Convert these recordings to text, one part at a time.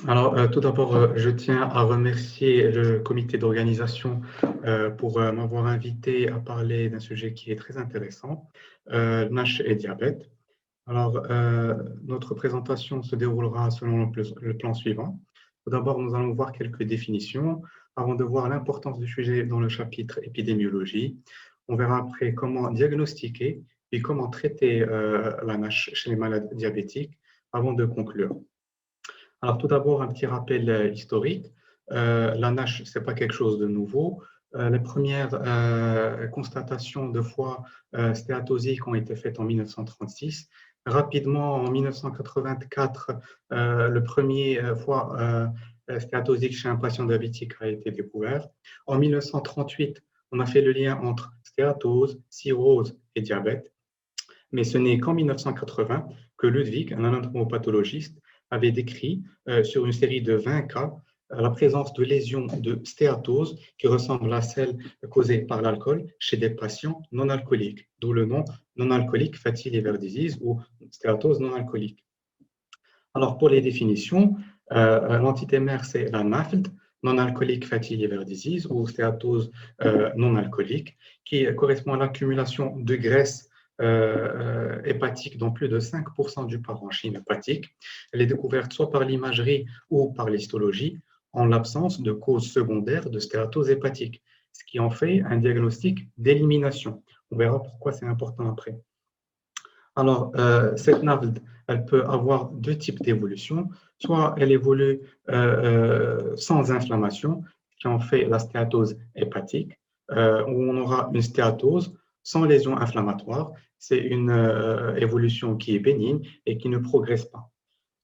Alors, tout d'abord, je tiens à remercier le comité d'organisation pour m'avoir invité à parler d'un sujet qui est très intéressant, NASH et diabète. Alors, notre présentation se déroulera selon le plan suivant. Tout d'abord, nous allons voir quelques définitions avant de voir l'importance du sujet dans le chapitre épidémiologie. On verra après comment diagnostiquer et comment traiter la NASH chez les malades diabétiques avant de conclure. Alors, tout d'abord, un petit rappel historique. La NASH, ce n'est pas quelque chose de nouveau. Les premières constatations de foie stéatosiques ont été faites en 1936. Rapidement, en 1984, le premier foie stéatosique chez un patient diabétique a été découvert. En 1938, on a fait le lien entre stéatose, cirrhose et diabète. Mais ce n'est qu'en 1980 que Ludwig, un anatomopathologiste, avait décrit sur une série de 20 cas la présence de lésions de stéatose qui ressemblent à celles causées par l'alcool chez des patients non alcooliques, d'où le nom non-alcoolique fatty liver disease ou stéatose non alcoolique. Alors pour les définitions, l'entité mère c'est la NAFLD, non-alcoolique fatty liver disease ou stéatose non alcoolique, qui correspond à l'accumulation de graisse hépatique dans plus de 5% du parenchyme hépatique. Elle est découverte soit par l'imagerie ou par l'histologie en l'absence de cause secondaire de stéatose hépatique, ce qui en fait un diagnostic d'élimination. On verra pourquoi c'est important après. Alors, cette NAFLD, elle peut avoir deux types d'évolution. Soit elle évolue sans inflammation, qui en fait la stéatose hépatique, où on aura une stéatose sans lésion inflammatoire. C'est une évolution qui est bénigne et qui ne progresse pas.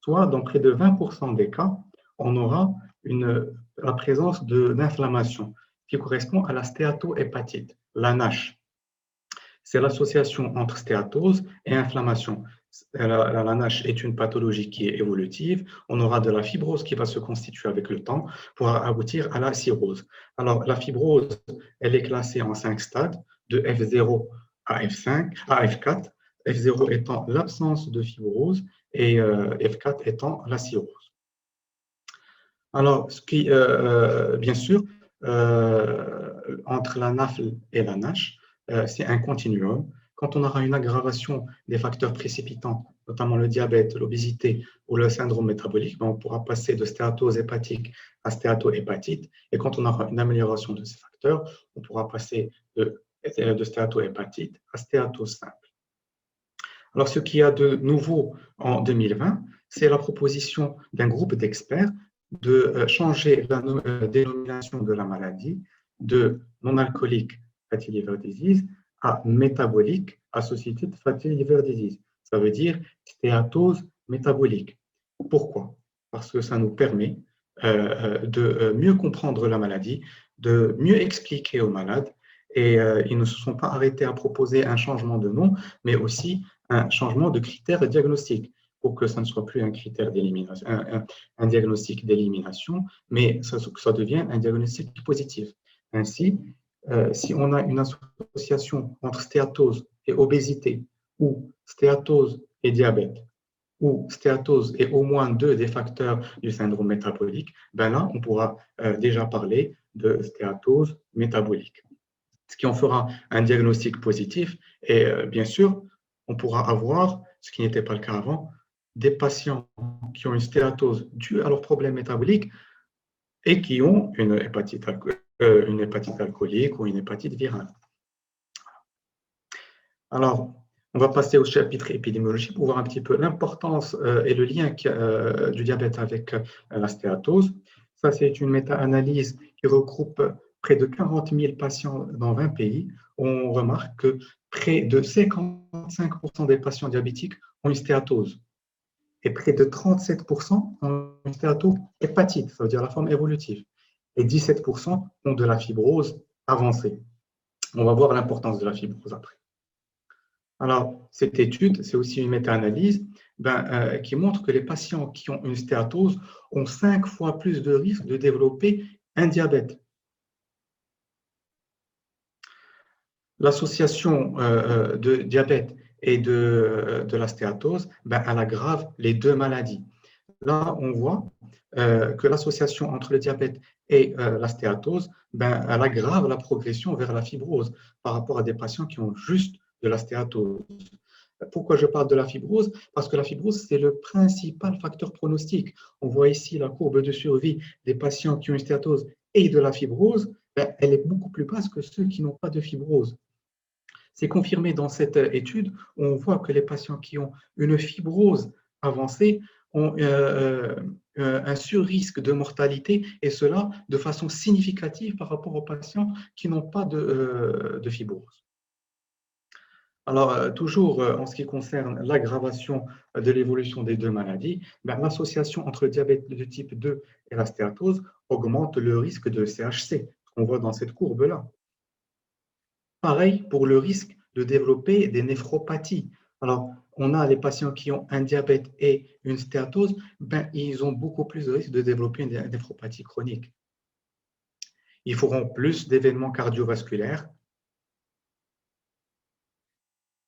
Soit dans près de 20% des cas, on aura la présence d'inflammation qui correspond à la stéatohépatite, la NASH. C'est l'association entre stéatose et inflammation. La NASH est une pathologie qui est évolutive. On aura de la fibrose qui va se constituer avec le temps pour aboutir à la cirrhose. Alors, la fibrose, elle est classée en 5 stades, de F0 à F5, à F4. F0 étant l'absence de fibrose et F4 étant la cirrhose. Alors, bien sûr, entre la NAFL et la NASH, c'est un continuum. Quand on aura une aggravation des facteurs précipitants, notamment le diabète, l'obésité ou le syndrome métabolique, ben, on pourra passer de stéatose hépatique à stéatohépatite. Et quand on aura une amélioration de ces facteurs, on pourra passer de stéatohépatite à stéatose simple. Alors, ce qu'il y a de nouveau en 2020, c'est la proposition d'un groupe d'experts de changer la dénomination de la maladie de non-alcoolique fatty liver disease à métabolique associated fatty liver disease. Ça veut dire stéatose métabolique. Pourquoi? Parce que ça nous permet de mieux comprendre la maladie, de mieux expliquer aux malades, et ils ne se sont pas arrêtés à proposer un changement de nom, mais aussi un changement de critère diagnostique pour que ça ne soit plus un critère d'élimination, un diagnostic d'élimination, mais que ça devienne un diagnostic positif. Ainsi, si on a une association entre stéatose et obésité, ou stéatose et diabète, ou stéatose et au moins deux des facteurs du syndrome métabolique, ben là, on pourra déjà parler de stéatose métabolique. Ce qui en fera un diagnostic positif. Et bien sûr, on pourra avoir, ce qui n'était pas le cas avant, des patients qui ont une stéatose due à leur problème métabolique et qui ont une hépatite alcoolique ou une hépatite virale. Alors, on va passer au chapitre épidémiologie pour voir un petit peu l'importance et le lien du diabète avec la stéatose. Ça, c'est une méta-analyse qui regroupe près de 40 000 patients dans 20 pays. On remarque que près de 55% des patients diabétiques ont une stéatose et près de 37% ont une stéatohépatite, ça veut dire la forme évolutive, et 17% ont de la fibrose avancée. On va voir l'importance de la fibrose après. Alors, cette étude, c'est aussi une méta-analyse qui montre que les patients qui ont une stéatose ont 5 fois plus de risque de développer un diabète. L'association de diabète et de la stéatose, elle aggrave les deux maladies. là, on voit que l'association entre le diabète et la stéatose, ben, elle aggrave la progression vers la fibrose par rapport à des patients qui ont juste de la stéatose. Pourquoi je parle de la fibrose? Parce que la fibrose, c'est le principal facteur pronostic. On voit ici la courbe de survie des patients qui ont une stéatose et de la fibrose, ben, elle est beaucoup plus basse que ceux qui n'ont pas de fibrose. C'est confirmé dans cette étude où on voit que les patients qui ont une fibrose avancée ont un surrisque de mortalité, et cela de façon significative par rapport aux patients qui n'ont pas de fibrose. Alors, toujours en ce qui concerne l'aggravation de l'évolution des deux maladies, ben, l'association entre le diabète de type 2 et la stéatose augmente le risque de CHC, qu'on voit dans cette courbe-là. Pareil pour le risque de développer des néphropathies. Alors, on a les patients qui ont un diabète et une stéatose, ben, ils ont beaucoup plus de risque de développer une néphropathie chronique. Ils feront plus d'événements cardiovasculaires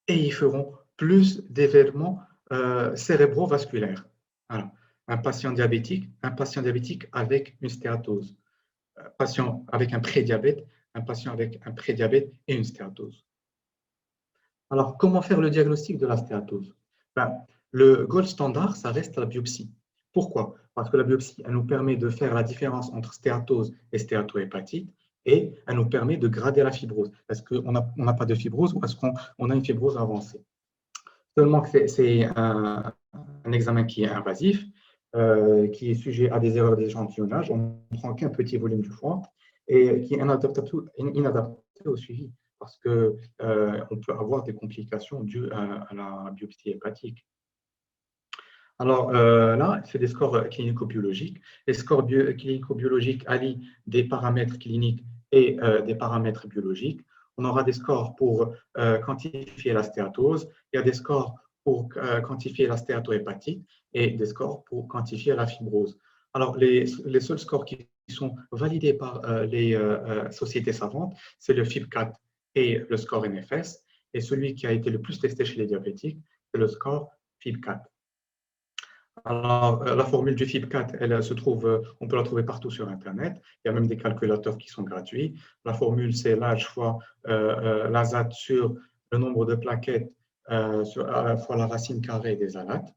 et ils feront plus d'événements cérébrovasculaires. Alors, un patient diabétique avec une stéatose, un patient avec un patient avec un prédiabète et une stéatose. Alors, comment faire le diagnostic de la stéatose? Ben, le gold standard, ça reste la biopsie. Pourquoi? Parce que la biopsie, elle nous permet de faire la différence entre stéatose et stéatohépatite, et elle nous permet de grader la fibrose. Est-ce qu'on n'a pas de fibrose ou est-ce qu'on a une fibrose avancée? Seulement que c'est un examen qui est invasif, qui est sujet à des erreurs d'échantillonnage. On ne prend qu'un petit volume du foie et qui est inadapté au suivi parce qu'on peut avoir des complications dues à la biopsie hépatique. Alors là, c'est des scores clinico-biologiques. Les scores clinico-biologiques allient des paramètres cliniques et des paramètres biologiques. On aura des scores pour quantifier la stéatose, il y a des scores pour quantifier la stéatohépatite et des scores pour quantifier la fibrose. Alors, les seuls scores qui sont validés par les sociétés savantes, c'est le FIB4 et le score NFS. Et celui qui a été le plus testé chez les diabétiques, c'est le score FIB4. Alors, la formule du FIB4, elle se trouve, on peut la trouver partout sur Internet. Il y a même des calculateurs qui sont gratuits. La formule, c'est l'âge fois l'azat sur le nombre de plaquettes fois la racine carrée des alates.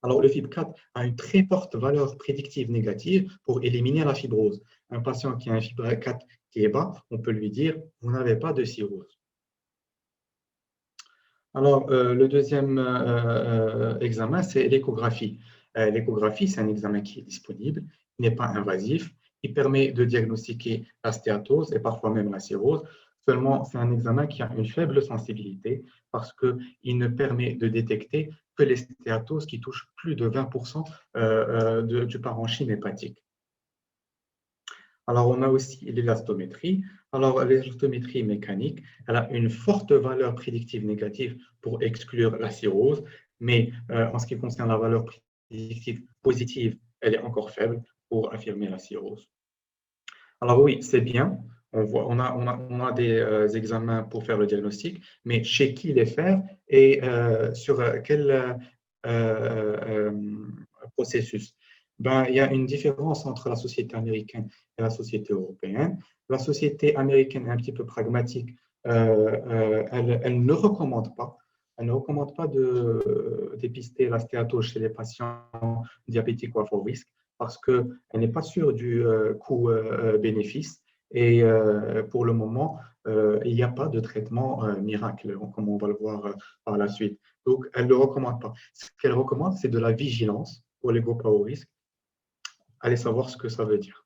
Alors, le FIB4 a une très forte valeur prédictive négative pour éliminer la fibrose. Un patient qui a un FIB4 qui est bas, on peut lui dire, vous n'avez pas de cirrhose. Alors, le deuxième examen, c'est l'échographie. L'échographie, c'est un examen qui est disponible, il n'est pas invasif, il permet de diagnostiquer la stéatose et parfois même la cirrhose. Seulement, c'est un examen qui a une faible sensibilité parce qu'il ne permet de détecter que les stéatoses qui touchent plus de 20% du parenchyme hépatique. Alors, on a aussi l'élastométrie. Alors, l'élastométrie mécanique, elle a une forte valeur prédictive négative pour exclure la cirrhose, mais en ce qui concerne la valeur prédictive positive, elle est encore faible pour affirmer la cirrhose. Alors oui, c'est bien, on a des examens pour faire le diagnostic, mais chez qui les faire et sur quel processus? Ben, il y a une différence entre la société américaine et la société européenne. La société américaine est un petit peu pragmatique. Elle ne recommande pas. Elle ne recommande pas de dépister la stéatose chez les patients diabétiques ou à fort risque parce qu'elle n'est pas sûre du coût-bénéfice. Et pour le moment, il n'y a pas de traitement miracle, comme on va le voir par la suite. Donc, elle ne le recommande pas. Ce qu'elle recommande, c'est de la vigilance pour les groupes à haut risque. Allez savoir ce que ça veut dire.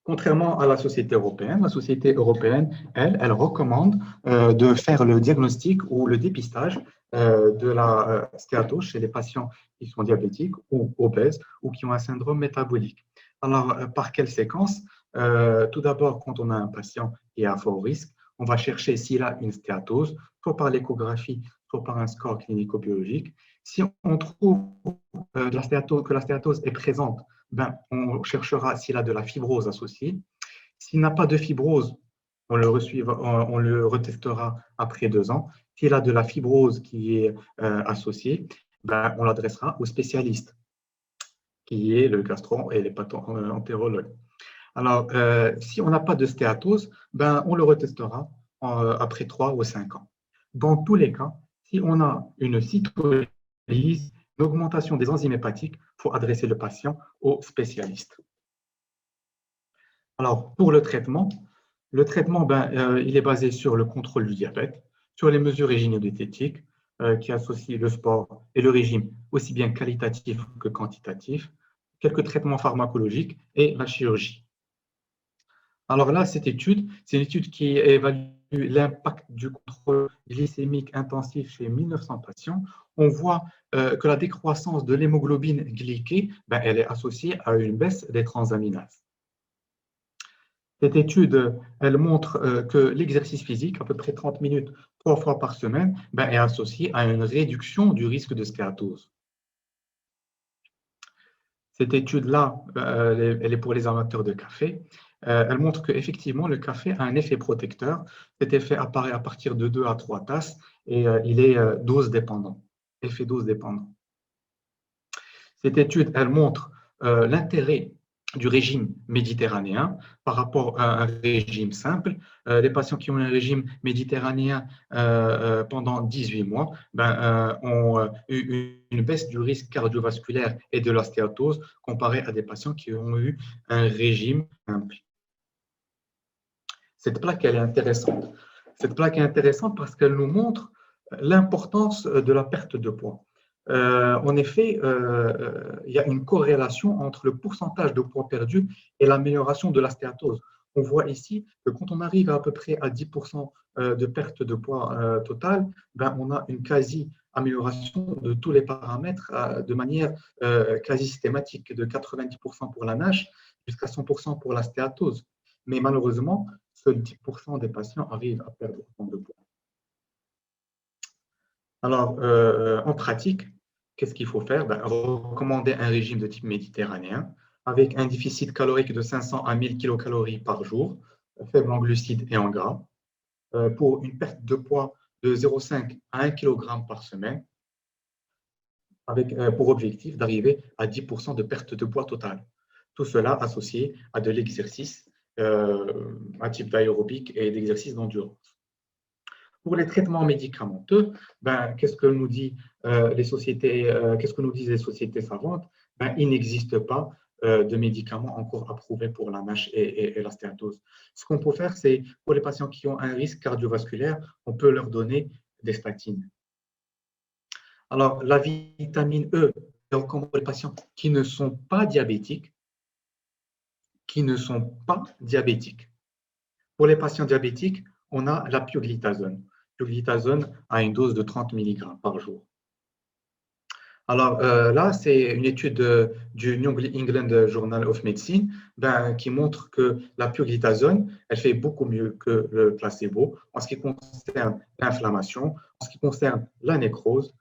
Contrairement à la société européenne, elle recommande de faire le diagnostic ou le dépistage de la stéatose chez les patients qui sont diabétiques ou obèses ou qui ont un syndrome métabolique. Alors, par quelle séquence? Tout d'abord, quand on a un patient qui est à fort risque, on va chercher s'il a une stéatose, soit par l'échographie, soit par un score clinico-biologique. Si on trouve que la stéatose est présente, ben, on cherchera s'il a de la fibrose associée. S'il n'a pas de fibrose, on le retestera après 2 ans. S'il a de la fibrose qui est associée, ben, on l'adressera au spécialiste, qui est le gastro et l'hépато-entérologue. Alors, si on n'a pas de stéatose, ben, on le retestera après 3 ou 5 ans. Dans tous les cas, si on a une cytolyse, une augmentation des enzymes hépatiques, il faut adresser le patient au spécialiste. Alors, pour le traitement ben, il est basé sur le contrôle du diabète, sur les mesures hygiéno-diététiques qui associent le sport et le régime aussi bien qualitatif que quantitatif, quelques traitements pharmacologiques et la chirurgie. Alors là, cette étude, c'est une étude qui évalue l'impact du contrôle glycémique intensif chez 1900 patients. On voit que la décroissance de l'hémoglobine glyquée, ben, elle est associée à une baisse des transaminases. Cette étude, elle montre que l'exercice physique, à peu près 30 minutes, 3 fois par semaine, ben, est associé à une réduction du risque de stéatose. Cette étude-là, elle est pour les amateurs de café. Elle montre qu'effectivement, le café a un effet protecteur. Cet effet apparaît à partir de 2 à 3 tasses et il est dose dépendant, effet dose dépendant. Cette étude, elle montre l'intérêt du régime méditerranéen par rapport à un régime simple. Les patients qui ont un régime méditerranéen pendant 18 mois ben, ont eu une baisse du risque cardiovasculaire et de la stéatose comparé à des patients qui ont eu un régime simple. Cette plaque, elle est intéressante. Cette plaque est intéressante parce qu'elle nous montre l'importance de la perte de poids. En effet, il y a une corrélation entre le pourcentage de poids perdu et l'amélioration de la stéatose. On voit ici que quand on arrive à peu près à 10% de perte de poids totale, ben, on a une quasi-amélioration de tous les paramètres de manière quasi systématique, de 90% pour la NASH jusqu'à 100% pour la stéatose. Mais malheureusement, seuls 10% des patients arrivent à perdre autant de poids. Alors, en pratique, qu'est-ce qu'il faut faire? Ben, recommander un régime de type méditerranéen avec un déficit calorique de 500 à 1000 kilocalories par jour, faible en glucides et en gras, pour une perte de poids de 0,5 à 1 kg par semaine, avec pour objectif d'arriver à 10% de perte de poids totale. Tout cela associé à de l'exercice, un type d'aérobic et d'exercice d'endurance. Pour les traitements médicamenteux, ben, qu'est-ce que nous disent les sociétés savantes? Ben, il n'existe pas de médicaments encore approuvés pour la NASH et la stéatose. Ce qu'on peut faire, c'est pour les patients qui ont un risque cardiovasculaire, on peut leur donner des statines. Alors, la vitamine E est recommandée pour les patients qui ne sont pas diabétiques, Pour les patients diabétiques, on a la pioglitazone. Pioglitazone a une dose de 30 mg par jour. Alors là, c'est une étude du New England Journal of Medicine qui montre que la pioglitazone, elle fait beaucoup mieux que le placebo en ce qui concerne l'inflammation, en ce qui concerne la nécrose,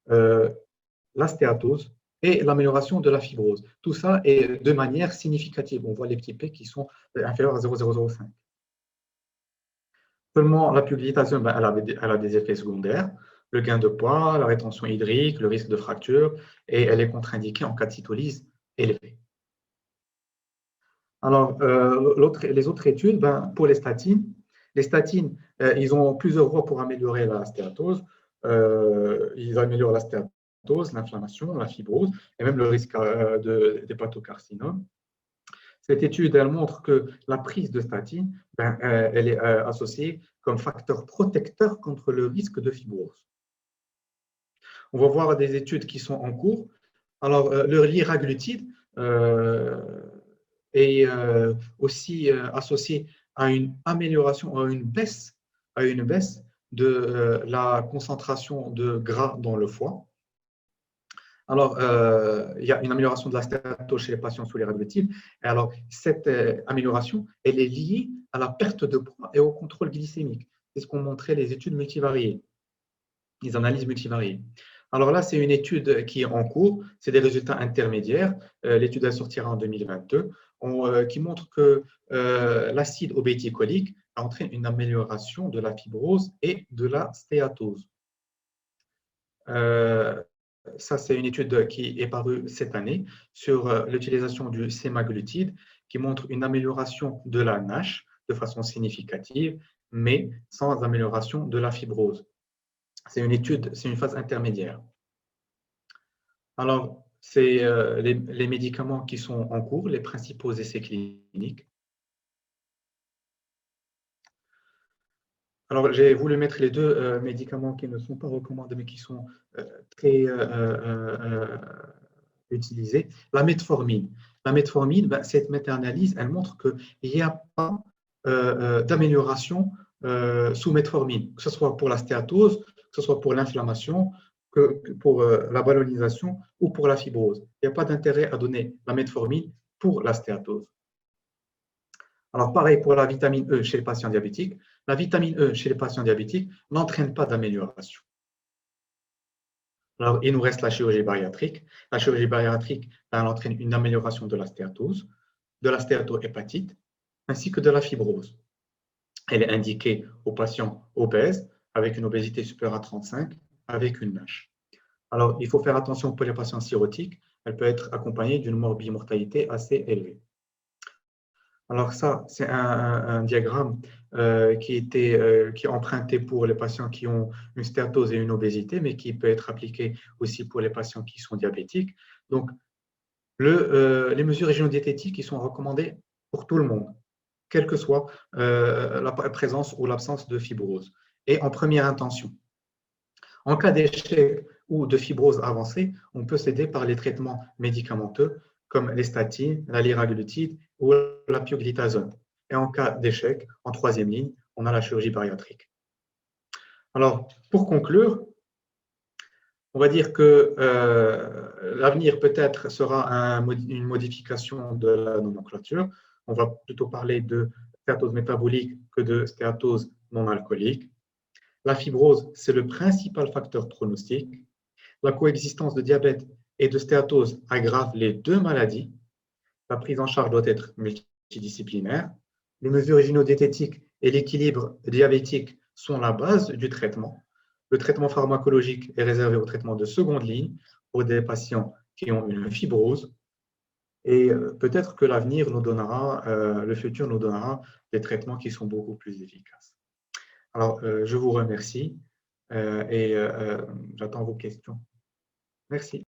la stéatose et l'amélioration de la fibrose. Tout ça est de manière significative. On voit les petits P qui sont inférieurs à 0,005. Seulement, la pioglitazone, elle a des effets secondaires, le gain de poids, la rétention hydrique, le risque de fracture, et elle est contre-indiquée en cas de cytolyse élevée. Alors, les autres études, pour les statines, ils ont plusieurs voies pour améliorer la stéatose. Ils améliorent la stéatose, l'inflammation, la fibrose, et même le risque d'hépatocarcinome. Cette étude, elle montre que la prise de statine, elle est associée comme facteur protecteur contre le risque de fibrose. On va voir des études qui sont en cours. Alors, le liraglutide est aussi associé à une amélioration, à une baisse de la concentration de gras dans le foie. Alors, il y a une amélioration de la stéatose chez les patients sous liraglutide. Et alors, cette amélioration, elle est liée à la perte de poids et au contrôle glycémique. C'est ce qu'ont montré les études multivariées, les analyses multivariées. Alors là, c'est une étude qui est en cours, c'est des résultats intermédiaires. L'étude elle sortira en 2022, qui montre que l'acide obéticolique entraîne une amélioration de la fibrose et de la stéatose. ça, c'est une étude qui est parue cette année sur l'utilisation du sémaglutide qui montre une amélioration de la NASH de façon significative, mais sans amélioration de la fibrose. C'est une étude, c'est une phase intermédiaire. Alors, c'est les médicaments qui sont en cours, les principaux essais cliniques. Alors, j'ai voulu mettre les deux médicaments qui ne sont pas recommandés, mais qui sont très utilisés. La metformine. La metformine, ben, cette méta-analyse, elle montre qu'il n'y a pas d'amélioration sous metformine, que ce soit pour la stéatose, que ce soit pour l'inflammation, que pour la ballonisation ou pour la fibrose. Il n'y a pas d'intérêt à donner la metformine pour la stéatose. Alors, pareil pour la vitamine E chez les patients diabétiques. La vitamine E chez les patients diabétiques n'entraîne pas d'amélioration. Alors, il nous reste la chirurgie bariatrique. La chirurgie bariatrique, elle entraîne une amélioration de la stéatose, de la stéatohépatite, ainsi que de la fibrose. Elle est indiquée aux patients obèses, avec une obésité supérieure à 35, avec une NASH. Alors, il faut faire attention pour les patients cirrhotiques. Elle peut être accompagnée d'une morbimortalité assez élevée. Alors ça, c'est un diagramme qui est emprunté pour les patients qui ont une stéatose et une obésité, mais qui peut être appliqué aussi pour les patients qui sont diabétiques. Donc, les mesures hygiéno-diététiques, ils sont recommandées pour tout le monde, quelle que soit la présence ou l'absence de fibrose. Et en première intention. En cas d'échec ou de fibrose avancée, on peut s'aider par les traitements médicamenteux comme les statines, la liraglutide ou la pioglitazone. Et en cas d'échec, en troisième ligne, on a la chirurgie bariatrique. Alors, pour conclure, on va dire que l'avenir peut-être sera une modification de la nomenclature. On va plutôt parler de stéatose métabolique que de stéatose non alcoolique. La fibrose, c'est le principal facteur pronostic. La coexistence de diabète et de stéatose aggrave les deux maladies. La prise en charge doit être multidisciplinaire. Les mesures hygiéno-diététiques et l'équilibre diabétique sont la base du traitement. Le traitement pharmacologique est réservé au traitement de seconde ligne pour des patients qui ont une fibrose. Et peut-être que l'avenir nous donnera, le futur nous donnera des traitements qui sont beaucoup plus efficaces. Alors, je vous remercie et j'attends vos questions. Merci.